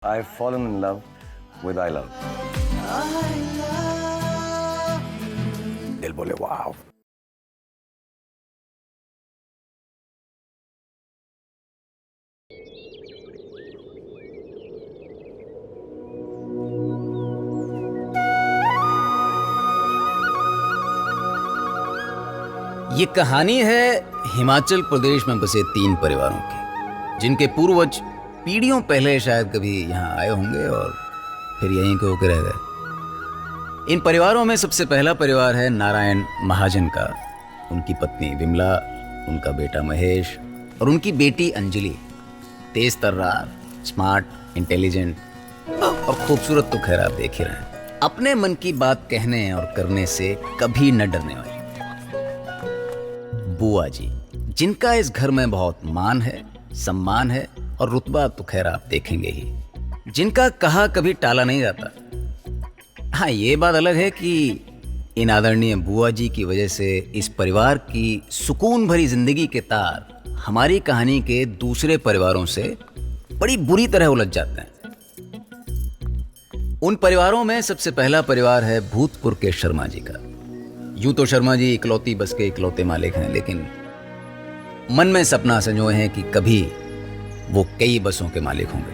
I've fallen in love with I love. दिल बोले वाव. ये कहानी है हिमाचल प्रदेश में बसे 3 परिवारों की, जिनके पूर्वज पीढ़ियों पहले शायद कभी यहाँ आए होंगे और फिर यहीं के होकर रह गए। इन परिवारों में सबसे पहला परिवार है नारायण महाजन का, उनकी पत्नी विमला, उनका बेटा महेश और उनकी बेटी अंजलि। तेज तर्रार, स्मार्ट, इंटेलिजेंट और खूबसूरत तो खैर आप देख ही रहे हैं। अपने मन की बात कहने और करने से कभी न डरने वाली बुआ जी, जिनका इस घर में बहुत मान है, सम्मान है और रुतबा तो खैर आप देखेंगे ही, जिनका कहा कभी टाला नहीं जाता। हाँ, ये बात अलग है कि इन आदरणीय बुआ जी की वजह से इस परिवार की सुकून भरी जिंदगी के तार हमारी कहानी के दूसरे परिवारों से बड़ी बुरी तरह उलझ जाते हैं। उन परिवारों में सबसे पहला परिवार है भूतपुर के शर्मा जी का। यूं तो शर्मा जी इकलौती बस के इकलौते मालिक हैं, लेकिन मन में सपना संजोए हैं कि कभी वो कई बसों के मालिक होंगे।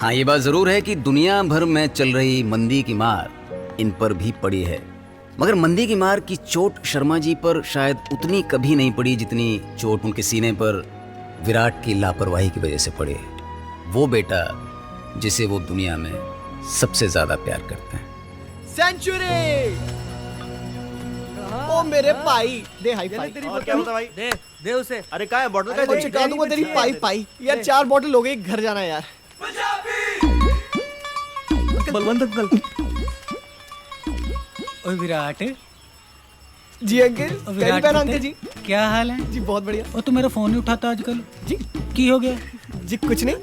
हाँ, ये बात जरूर है कि दुनिया भर में चल रही मंदी की मार इन पर भी पड़ी है, मगर मंदी की मार की चोट शर्मा जी पर शायद उतनी कभी नहीं पड़ी जितनी चोट उनके सीने पर विराट की लापरवाही की वजह से पड़ी है। वो बेटा जिसे वो दुनिया में सबसे ज्यादा प्यार करते हैं। सेंचुरी! ओ मेरे भाई, दे हाई फाइव। और क्या होता भाई? दे उसे। अरे क्या है बॉटल का? और चिपका दूंगा तेरी पाई यार। 4 बॉटल हो गई, घर जाना है यार। बलवंत अंकल। ओए विराट। जी अंकल। पहली बार अंकल जी। क्या हाल है? जी बहुत बढ़िया। और तू मेरा फोन नहीं उठाता आजकल जी। की हो गया? जी कुछ नहीं।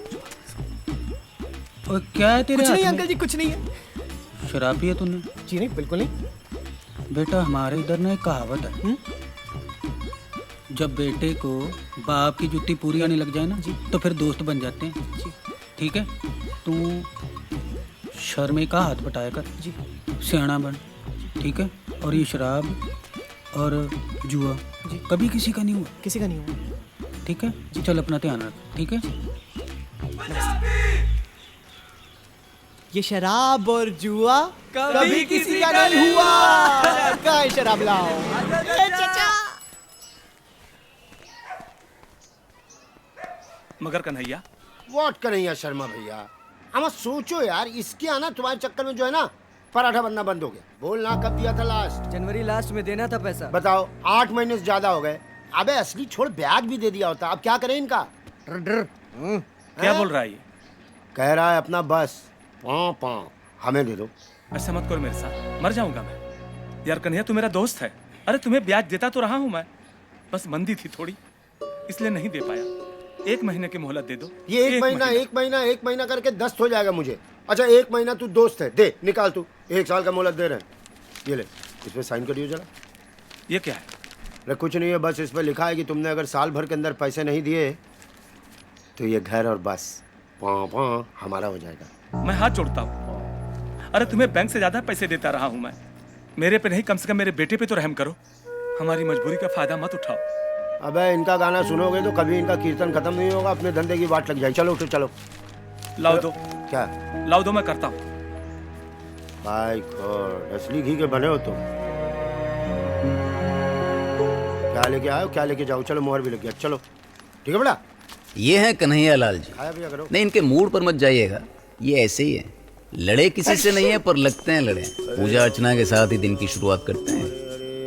और क्या है तेरे कुछ नहीं हाथ में? अंकल जी, कुछ नहीं है। शराब पिया तूने? जी नहीं, बिल्कुल नहीं। बेटा, हमारे इधर ना एक कहावत है, जब बेटे को बाप की जुत्ती पूरी आने लग जाए ना जी, तो फिर दोस्त बन जाते हैं। ठीक है, तू शर्मे का हाथ बटाया कर जी, सियाना बन। ठीक है, और ये शराब और जुआ जी कभी किसी का नहीं हुआ, किसी का नहीं हुआ। ठीक है जी, चल अपना ध्यान रख। ठीक है, ये शराब और जुआ कभी किसी का नहीं हुआ। कहाँ है शराब? लाओ। मगर कन्हैया, व्हाट कन्हैया शर्मा भैया, हम सोचो यार, इसके आना तुम्हारे चक्कर में जो है ना पराठा बनना बंद हो गया। बोलना कब दिया था लास्ट? जनवरी लास्ट में देना था पैसा। बताओ, 8 महीने से ज्यादा हो गए। अबे असली छोड़, ब्याज भी दे दिया होता। अब क्या करें इनका? क्या बोल रहा है ये? कह रहा है अपना बस पाँव हमें दे दो। ऐसा मत करो मेरे साथ, मर जाऊंगा मैं। यार कन्हैया, तू मेरा दोस्त है। अरे तुम्हें ब्याज देता तो रहा हूँ मैं, बस मंदी थी थोड़ी, इसलिए नहीं दे पाया। 1 महीने की मोहलत दे दो। ये एक महीना करके 10 हो जाएगा मुझे। अच्छा, 1 महीना तू दोस्त है, दे निकाल। तू 1 साल का मोहलत दे रहे हैं। ये ले, इस पे साइन करियो जरा। ये क्या है? अरे कुछ नहीं है, बस इस पे लिखा है कि तुमने अगर साल भर के अंदर पैसे नहीं दिए तो ये घर और बस पाँव हमारा हो जाएगा। मैं हाथ जोड़ता हूँ। अरे तुम्हें बैंक से ज्यादा पैसे देता रहा हूँ मैं, मेरे पे नहीं, कम से कम मेरे बेटे पे तो रहम करो। हमारी मजबूरी का फायदा मत उठाओ। अबे इनका गाना सुनोगे तो कभी इनका कीर्तन खत्म नहीं होगा, अपने धंधे की बात लग जाएगी। चलो उठो, चलो। लाओ दो। क्या? लाओ दो, मैं करता हूँ। भाई खोर, असली घी के बने हो तुम। क्या लेके आए हो? क्या लेके जाओ? चलो, मोहर भी लग गया। चलो ठीक है बेटा। ये है कन्हैया लाल जी। खाया पिया करो। नहीं, इनके मूड पर मत जाइएगा, ये ऐसे ही है। लड़े किसी से नहीं है, पर लगते हैं लड़े। पूजा अर्चना के साथ ही दिन की शुरुआत करते हैं।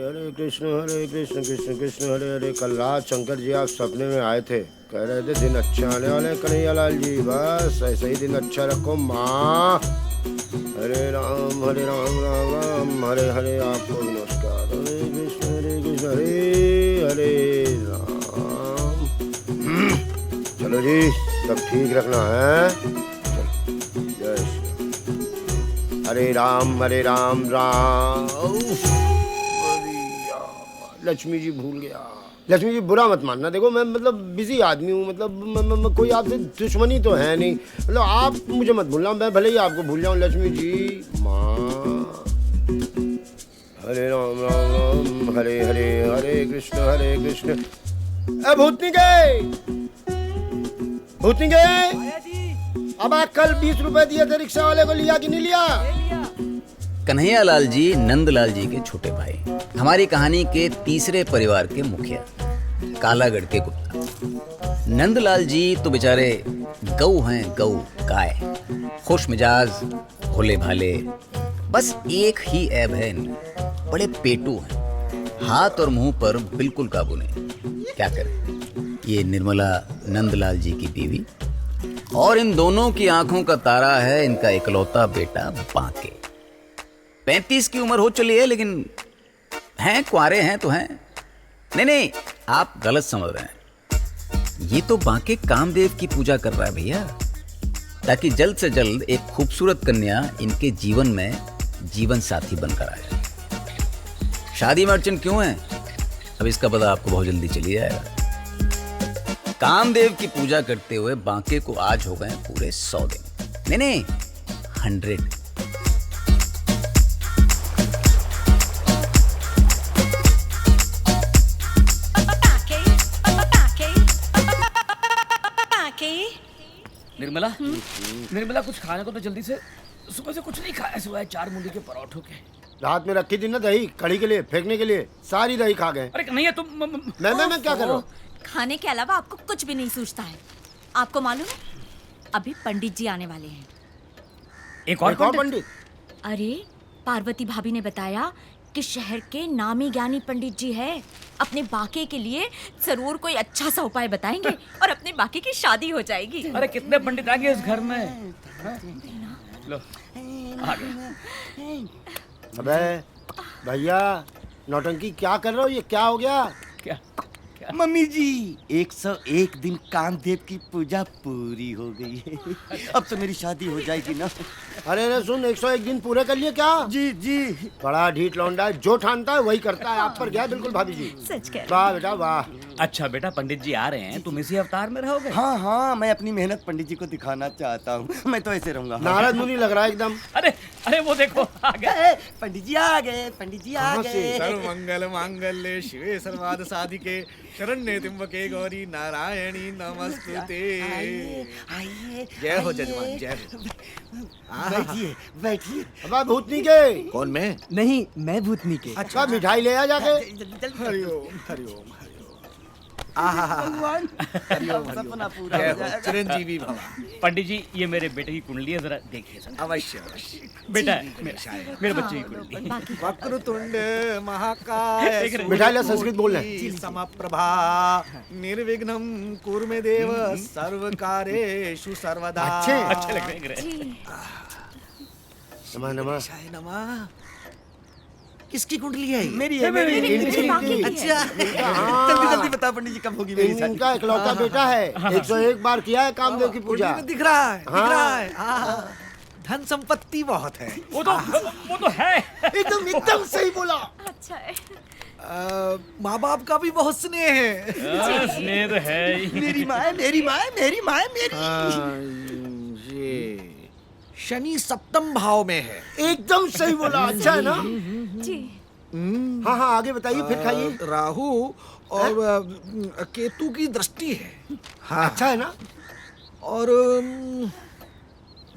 हरे कृष्ण कृष्ण कृष्ण हरे हरे। कल रात शंकर जी आप सपने में आए थे, कह रहे थे दिन अच्छे आने वाले कन्हैया लाल जी, बस ऐसे ही दिन अच्छा रखो माँ। हरे राम राम राम हरे हरे। आपको नमस्कार। हरे कृष्ण हरे हरे राम। चलो जी, सब ठीक रखना है। जय श्री हरे राम राम। लक्ष्मी जी भूल गया। लक्ष्मी जी बुरा मत मानना, देखो मैं मतलब बिजी आदमी हूँ, मतलब कोई आपसे दुश्मनी तो है नहीं, मतलब आप मुझे मत भूलना, मैं भले ही आपको भूल जाऊँ। लक्ष्मी जी माँ, हरे राम राम राम हरे हरे, हरे कृष्ण। ए भूतनी गए, भूतनी गए, अब आप कल 20 रुपए दिए थे रिक्शा वाले को, लिया कि नहीं लिया? कन्हैयालाल जी नंदलाल जी के छोटे भाई, हमारी कहानी के तीसरे परिवार के मुखिया, कालागढ़ के गुप्ता। नंदलाल जी तो बेचारे गऊ हैं, गऊ गाय, खुश मिजाज, भोले भाले, बस एक ही ऐब है इनमें, बड़े पेटू हैं, हाथ और मुंह पर बिल्कुल काबू नहीं। क्या करें, ये निर्मला नंदलाल जी की बीवी, और इन दोनों की आंखों का तारा है इनका इकलौता बेटा बांके। 35 की उम्र हो चली है, लेकिन हैं, कुंवारे हैं तो हैं। नहीं, आप गलत समझ रहे हैं। ये तो बांके कामदेव की पूजा कर रहा है भैया, ताकि जल्द से जल्द एक खूबसूरत कन्या इनके जीवन में जीवन साथी बनकर आ जाए। शादी में अड़चन क्यों है, अब इसका पता आपको बहुत जल्दी चली जाएगा। कामदेव की पूजा करते हुए बांके को आज हो गए पूरे 100 दिन, नहीं 100। निर्मला कुछ खाने को तो जल्दी से, सुबह से कुछ नहीं खाया सिवाय 4 मूली के पराठों के। रात में रखी थी ना दही कढ़ी के लिए, फेंकने के लिए, सारी दही खा गए। अरे नहीं है तुम, मैं क्या कर रहा हूँ? खाने के अलावा आपको कुछ भी नहीं सूझता है। आपको मालूम है अभी पंडित जी आने वाले हैं। एक और पंडित? अरे पार्वती भाभी ने बताया कि शहर के नामी ज्ञानी पंडित जी है, अपने बाके के लिए जरूर कोई अच्छा सा उपाय बताएंगे और अपने बाके की शादी हो जाएगी। अरे कितने पंडित आ गए इस घर में। लो आ गए। अबे भैया नौटंकी क्या कर रहे हो, ये क्या हो गया? क्या मम्मी जी 101 दिन कामदेव की पूजा पूरी हो गई है, अब तो मेरी शादी हो जाएगी ना। अरे सुन, 101 दिन पूरे कर लिए क्या? जी जी। बड़ा ढीठ लौंडा है, जो ठानता है वही करता है। आप पर गया बिल्कुल भाभी जी। सच कह वाह बेटा वाह। अच्छा बेटा, पंडित जी आ रहे हैं, तुम इसी अवतार में रहोगे? हाँ, मैं अपनी मेहनत पंडित जी को दिखाना चाहता हूँ, मैं तो ऐसे रहूंगा। नारद मुनि लग रहा है एकदम। अरे वो देखो आ गए पंडित जी आ गए, पंडित जी आ गए। सर्वमंगल मांगल्ये शिवे सर्वार्थ साधिके शरण्ये त्र्यंबके गौरी नारायणी नमस्तुते। आइए जय हो जजमान, जय हो। बैठिए बैठिए। अब भूतनी के कौन मैं? नहीं, मैं भूतनी के। अच्छा मिठाई ले आ जाके। हरिओम हरिओम भगवान सपना पूरा हो जाएगा। चिरंजीवी भव। पंडित जी ये मेरे बेटे की कुंडली है, जरा देखिए सर। अवश्य अवश्य। बेटा मेरे बच्चे की कुंडली। वक्रतुंड महाकाय मिठाई ला, संस्कृत बोल रहे। समप्रभा निर्विघ्नं कुरु मे देव सर्वकारेषु सर्वदा। अच्छे लग रहे हैं। नमः नमः। नमः। किसकी कुंडली है? मेरी है। अच्छा जल्दी जल्दी बता पंडित जी, कब होगी मेरी शादी? इनका इकलौता बेटा है, 101 बार किया है कामदेव की पूजा। दिख रहा है, दिख रहा है। धन संपत्ति बहुत है। वो तो है। एकदम सही बोला। अच्छा है। माँ बाप का भी बहुत स्नेह है। स्नेह तो है ही। मेरी माँ है, मेरी माँ है, मेरी माँ है, मेरी। ये शनि 7th भाव में है। एकदम सही बोला। अच्छा है ना? जी। हाँ आगे बताइए, फिर खाइए। राहु और केतु की दृष्टि है। हाँ अच्छा है ना? और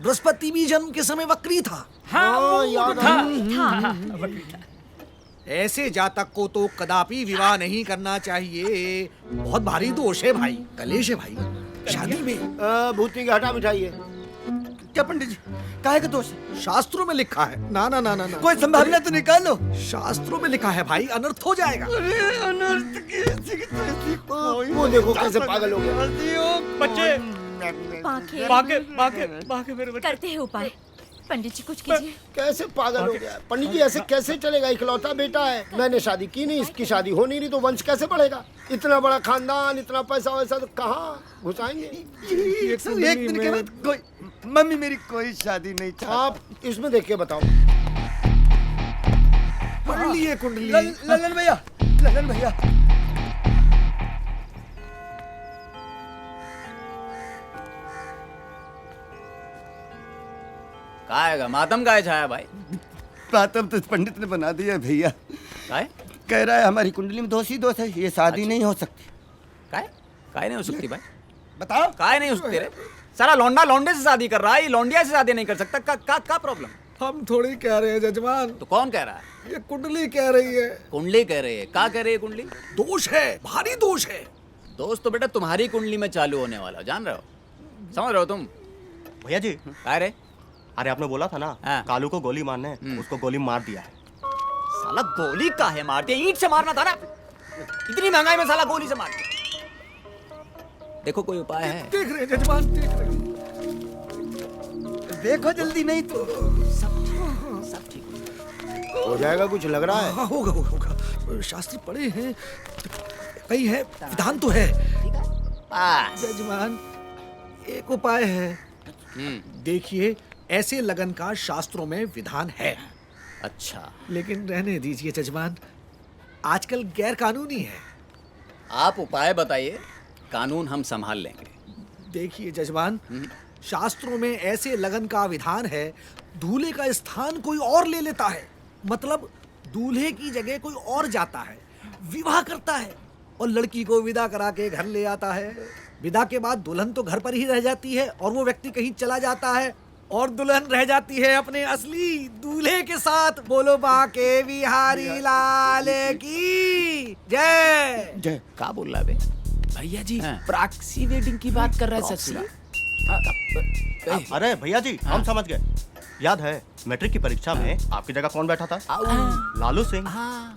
बृहस्पति भी जन्म के समय वक्री था। हाँ याद था। ऐसे जातक को तो कदापि विवाह नहीं करना चाहिए, बहुत भारी दोष है भाई, कलेश है भाई शादी में। भूतनी का हटा मिठाई है। क्या पंडित जी, काहे का दोष? शास्त्रों में लिखा है। ना ना ना ना ना, कोई संभावना तो निकालो। शास्त्रों में लिखा है भाई, अनर्थ हो जाएगा। अरे अनर्थ की वो देखो कैसे पागल हो गया। बच्चे बाके बाके मेरे बच्चे। करते हैं उपाय। पंडित जी कुछ कीजिए। कैसे पागल हो गया पंडित जी, ऐसे कैसे चलेगा? इकलौता बेटा है, मैंने शादी की नहीं, इसकी शादी हो नहीं रही तो वंश कैसे बढ़ेगा? इतना बड़ा खानदान, इतना पैसा वैसा तो कहाँ घुसाएंगे? 101 दिन के बाद कोई, मम्मी मेरी कोई शादी नहीं चाहती। आप इसमें देख के बताओ। पढ़ लिए कुंडली। ललन भैया, काहेगा मातम काहे छाया भाई? मातम तो पंडित ने बना दिया भैया। काहे कह रहा है हमारी कुंडली में दोष ही दोष है, ये शादी नहीं हो सकती। काहे काहे नहीं हो सकती भाई? बताओ काहे नहीं हो सकती रे? सारा लौंडा लौंडे से शादी कर रहा है, ये लौंडिया से शादी नहीं कर सकता। का प्रॉब्लम? हम थोड़ी कह रहे हैं जजमान, तो कौन कह रहा है? ये कुंडली कह रही है। कुंडली कह रही है? का कह रही है कुंडली? दोष है, भारी दोष है। दोस्त तो बेटा तुम्हारी कुंडली में चालू होने वाला, जान रहे हो? समझ रहे हो तुम? भैया जी, काय रे? अरे आपने बोला था ना हाँ। कालू को गोली मारने, उसको गोली मार दिया है। साला गोली का है मारते, ईंट से मारना था ना। इतनी महंगाई में साला गोली से मार दिया। देखो कोई उपाय है? देख रहे हैं जजमान, देख रहे हैं। देखो जल्दी, नहीं तो सब ठीक हो जाएगा, कुछ लग रहा है। हाँ, होगा होगा होगा। शास्त्र पढ़े हैं, कई है, विधान तो है। जजमान एक उपाय है। देखिए, ऐसे लगन का शास्त्रों में विधान है। अच्छा, लेकिन रहने दीजिए जजमान, आजकल गैर कानूनी है। आप उपाय बताइए, कानून हम संभाल लेंगे। देखिए जजमान, शास्त्रों में ऐसे लगन का विधान है, दूल्हे का स्थान कोई और ले लेता है। मतलब दूल्हे की जगह कोई और जाता है, विवाह करता है और लड़की को विदा करा के घर ले आता है। विदा के बाद दुल्हन तो घर पर ही रह जाती है और वो व्यक्ति कहीं चला जाता है और दुल्हन रह जाती है अपने असली दूल्हे के साथ। बोलो बांके बिहारी लाल की जय। जय। का बोल रहा है बे? भैया जी हाँ। प्रॉक्सी वेडिंग की बात कर रहे हैं सच में। अरे भैया जी, हम समझ गए। याद है मैट्रिक की परीक्षा में आपकी जगह कौन बैठा था? लालू सिंह।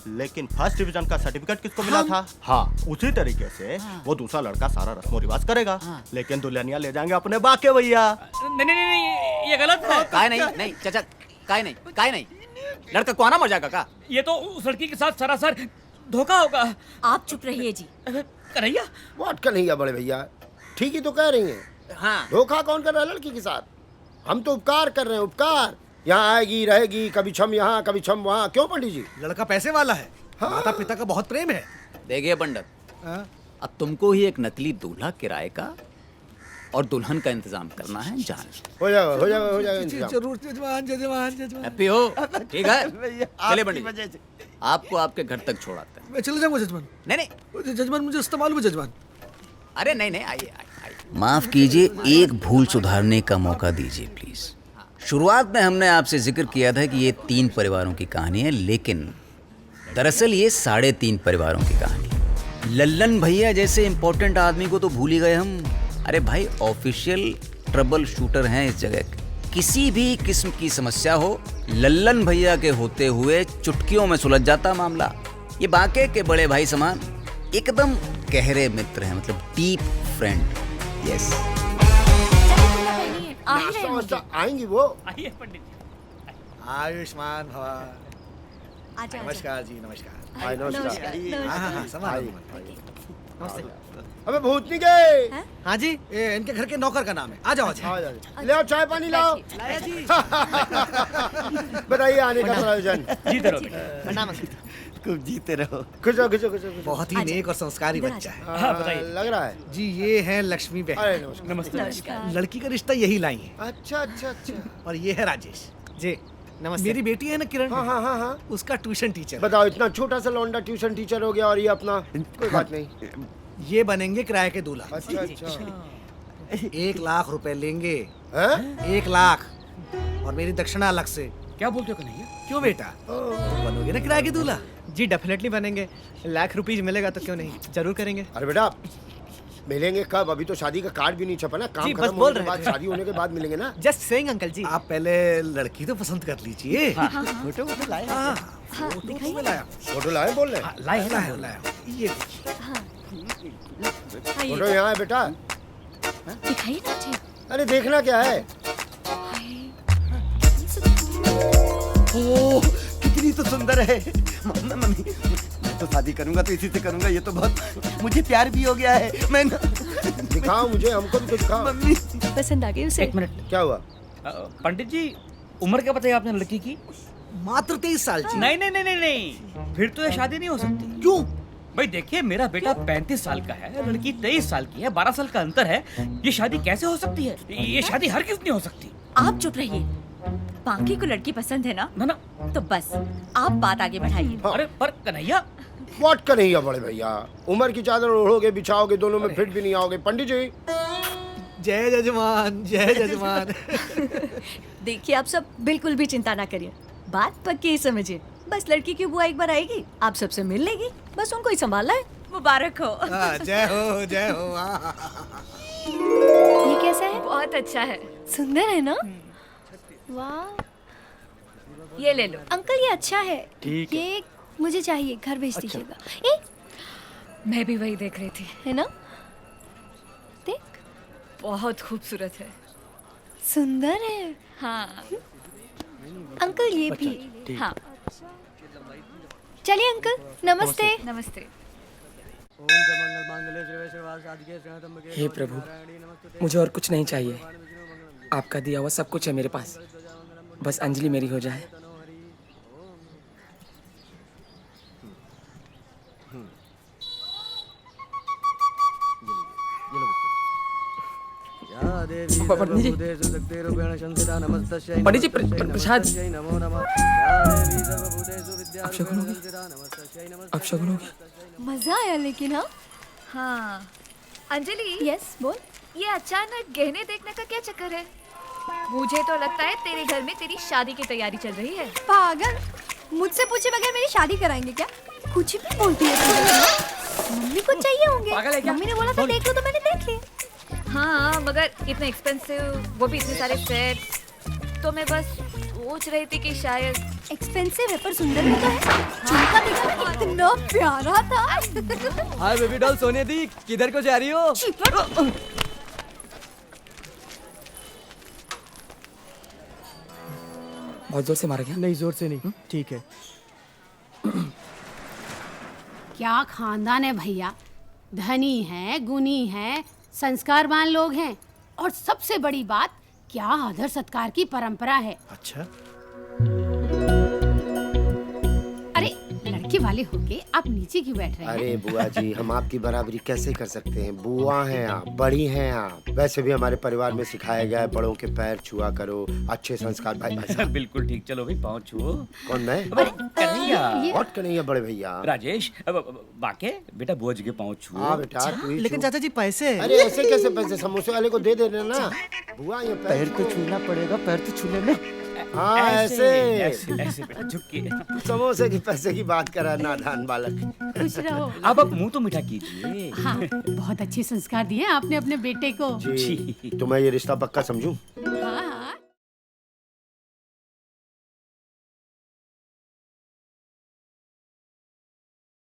लेकिन फर्स्ट डिवीजन का सर्टिफिकेट किसको मिला था? हाँ, उसी तरीके से वो दूसरा लड़का सारा रस्मो रिवाज करेगा, लेकिन दुल्हनिया ले जाएंगे अपने बाके भैया। नहीं नहीं नहीं, ये गलत है। काय नहीं चाचा, काय नहीं। लड़का को आना मर जाएगा का? ये तो उस लड़की के साथ सरासर धोखा होगा। आप चुप रहिए जी। कन्हैया, व्हाट कन्हैया बड़े भैया, ठीक ही तो कह रही हैं। हाँ, धोखा कौन कर रहा है लड़की के साथ? हम तो उपकार कर रहे हैं, उपकार। यहाँ आएगी रहेगी, कभी छम यहाँ कभी छम वहाँ। क्यों पंडित जी? लड़का पैसे वाला है, माता पिता का बहुत प्रेम है। देखिए पंडित, हाँ? अब तुमको ही एक नकली दूल्हा किराए का और दुल्हन का इंतजाम करना है। जान हो जाएगा इंतजाम। जरूर जजमान। हैप्पी हो? ठीक है, भैया चले आपकी पंडित, वजह से। आपको आपके घर तक छोड़ाते हैं। मैं चले जाऊंगा जजमान। नहीं, जजमान मुझे इस्तेमाल में जजमान। अरे नहीं, आइए। माफ कीजिए, एक भूल सुधारने का मौका दीजिए प्लीज। शुरुआत में हमने आपसे जिक्र किया था कि ये 3 परिवारों की कहानी है, लेकिन दरअसल ये 3.5 परिवारों की कहानी। लल्लन भैया जैसे इंपॉर्टेंट आदमी को तो भूल ही गए हम। अरे भाई, ऑफिशियल ट्रबल शूटर हैं इस जगह के। किसी भी किस्म की समस्या हो, लल्लन भैया के होते हुए चुटकियों में सुलझ जाता मामला। ये बाके के बड़े भाई समान एकदम गहरे मित्र हैं, मतलब डीप फ्रेंड। यस। आएंगी वो। आइए पंडित जी। आयुष्मान भवा। आजा नमस्कार जी, नमस्कार। हाय, नमस्कार। हाँ, संभाल। अबे भूतनी गए। हाँ जी, ये इनके घर के नौकर का नाम है। आ जाओ। ले आओ, चाय पानी लाओ। बताइए आने का प्रयोजन। जीते रहो बेटा। खूब जीते रहो। खुश हो। बहुत ही नेक और संस्कारी बच्चा है। हाँ, बताइए। लग रहा है। जी, ये है लक्ष्मी अरे बहन। नमस्कार। नमस्ते। लड़की का रिश्ता यही लाई है। अच्छा। और ये है राजेश जी। नमस्ते। मेरी बेटी है ना किरण। हाँ। उसका ट्यूशन टीचर। बताओ, इतना छोटा सा लौंडा ट्यूशन टीचर हो गया और ये अपना। कोई बात नहीं। ये बनेंगे किराए के दूल्हा। अच्छा। 1 लाख रुपए लेंगे। हैं? 1 लाख और मेरी दक्षिणा अलग से। क्या बोलते हो कन्हैया? क्यों बेटा, तुम बनोगे ना किराए के दूल्हा? जी डेफिनेटली बनेंगे। ₹1,00,000 मिलेगा तो क्यों नहीं, जरूर करेंगे। अरे बेटा, मिलेंगे कब? अभी तो शादी का कार्ड भी नहीं छपा ना। काम जी, बस खत्म बोल होने के रहे बाद, थे। शादी होने के बाद मिलेंगे ना। जस्ट सेइंग अंकल जी। आप पहले लड़की तो पसंद कर लीजिए। फोटो लाए। फोटो तो लाया। फोटो लाए बोल रहे हैं? लाया। ये फोटो यहाँ है बेटा। दिखाइए ना मुझे। अरे देखना क्या है? ओह, कितनी तो सुंदर है। मम्मी, मैं तो शादी करूंगा तो इसी से करूंगा। ये तो बहुत, मुझे प्यार भी हो गया है। मैं दिखाओ मुझे, हमको भी तो दिखाओ। मम्मी पसंद आ गई उसे? 1 मिनट। क्या हुआ? पंडित जी, उम्र क्या बताई आपने लड़की की? मात्र 23 साल की। नहीं, फिर तो ये शादी नहीं हो सकती। क्यों? भाई देखिए, मेरा बेटा 35 साल का है, लड़की 23 साल की है, 12 साल का अंतर है। ये शादी कैसे हो सकती है? ये शादी हर किस नहीं हो सकती। आप चुप रहिए। बाकी को लड़की पसंद है ना? ना ना। तो बस आप बात आगे बढ़ाइए। अरे पर कन्हैया, व्हाट कन्हैया बड़े भैया, उम्र की चादर ओढ़ोगे बिछाओगे, दोनों में फिट भी नहीं आओगे। पंडित जी जय जजमान, जय जजमान। देखिए आप सब बिल्कुल भी चिंता ना करिए, बात पक्की ही समझिए। बस लड़की की बुआ एक बार आएगी, आप सबसे मिल लेगी, बस उनको ही संभालना है। मुबारक हो। जय हो, जय हो। ये कैसा है? बहुत अच्छा है। सुंदर है ना? वाह, ये ले लो। अंकल ये अच्छा है। ठीक है। ये मुझे चाहिए, घर भेज दीजिएगा। ए, मैं भी वही देख रही थी। है ना? देख, बहुत खूबसूरत है। सुंदर है। हाँ। अंकल ये भी। हाँ। चलिए अंकल, नमस्ते। नमस्ते। हे प्रभु, मुझे और कुछ नहीं चाहिए, आपका दिया हुआ सब कुछ है मेरे पास, बस अंजलि मेरी हो जाए। पंडित जी, पंडित जी, प्रसाद। अब शगुन होगी, अब शगुन होगी। मजा आया लेकिन। हाँ हाँ। अंजलि। यस बोल। ये अचानक गहने देखने का क्या चक्कर है? मुझे तो लगता है तेरे घर में तेरी शादी की तैयारी चल रही है। पागल, मुझसे पूछे बगैर मेरी शादी कराएंगे क्या? कुछ भी बोलती है। मम्मी को चाहिए होंगे। मम्मी ने बोला था देख लो, तो मैंने देख लिया। हाँ, मगर इतने एक्सपेंसिव, वो भी इतने सारे सेट, तो मैं बस सोच रही थी कि शायद। एक्सपेंसिव है पर सुंदर भी तो है। झुमका देखा ना, इतना प्यारा था। हाय बेबी डॉल सोनिया दी, किधर को जा रही हो? बहुत जोर से मारा गया? नहीं, जोर से नहीं। ठीक है। क्या खानदान है भैया, धनी है, गुनी है, संस्कारवान लोग हैं, और सबसे बड़ी बात, क्या आदर सत्कार की परंपरा है। अच्छा। अरे लड़के वाले होके आप नीचे क्यों बैठ रहे हैं? अरे बुआ जी, हम आपकी बराबरी कैसे कर सकते हैं? बुआ हैं आप, बड़ी हैं आप। वैसे भी हमारे परिवार में सिखाया गया है बड़ों के पैर छुआ करो, अच्छे संस्कार। भाई बिल्कुल ठीक, चलो भाई पाँव छुओ। कौन मैं? कन्हैया। व्हाट कन्हैया बड़े भैया? राजेश, बाके बेटा बुआ जी के पाँव छुओ। हाँ बेटा, तू ही लेकिन छू। चाचा जी पैसे। अरे ऐसे कैसे पैसे? समोसे वाले को दे देना ना। बुआ ये पैर तो छूना पड़ेगा, पैर तो छूने में। हाँ ऐसे ऐसे बेटा झुक के। समोसे के पैसे की बात करा नादान बालक। खुश रहो। अब आप मुंह तो मीठा कीजिए। हाँ, बहुत अच्छे संस्कार दिए आपने अपने बेटे को। जी, तो मैं ये रिश्ता पक्का समझूं? हाँ